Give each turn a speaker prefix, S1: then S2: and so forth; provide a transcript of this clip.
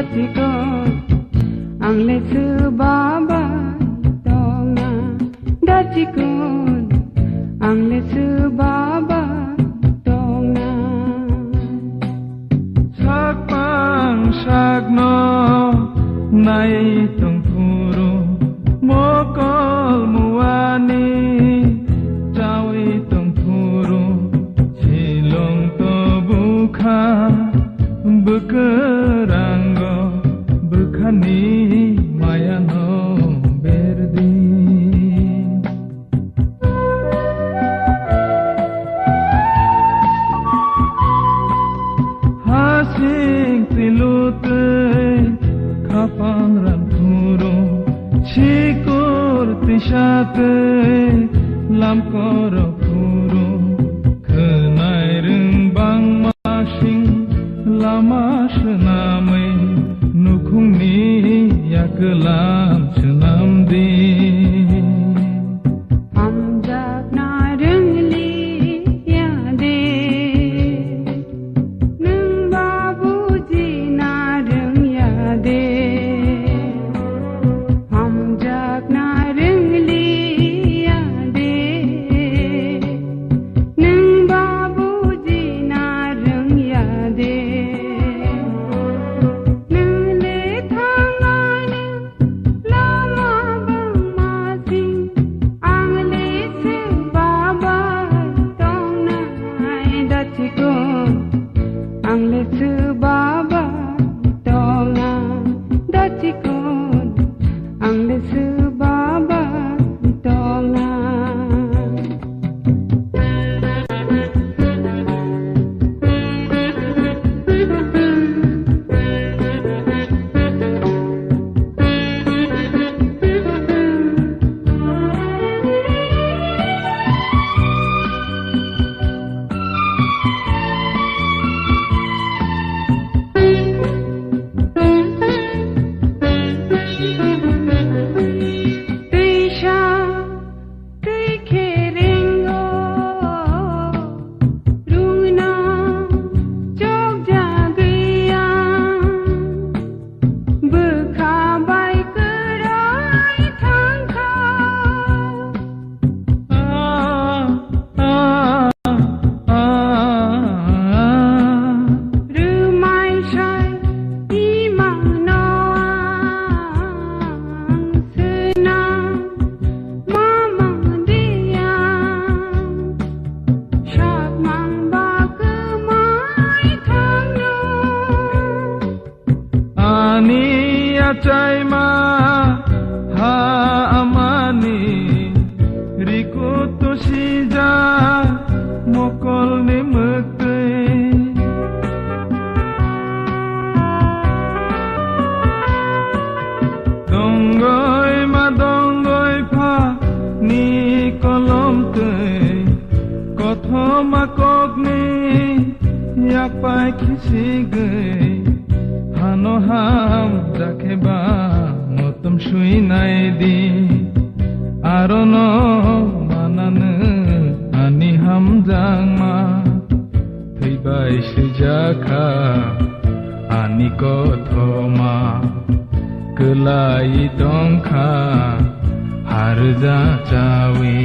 S1: datikon angle sebaba tonga datikon angle sebaba tonga
S2: sakpang sagno nai tong puru mokol muani cawi tong puru silong to bukha bekeranggo bekhani mayano berdi hasing tilute kapang ranpuru chikur tishate lamkoro puru kenai rembang masing lama senamai nukungni yakelam senamdi
S1: amjak narengli yade nung babuji nareng yade amjak narengli yade nung babuji nareng yade angle sebaba tonga datikon angle sebaba tonga
S2: cai ma ha amani rikutu sija mokol ni mekte dongoi pha ni kolom te kothoma kokni yak pai khisi gai hano ham rakheba motum shui nai di arono manan ani ham jangma theibai sejaka ani kothoma kelai tongkha harja cawi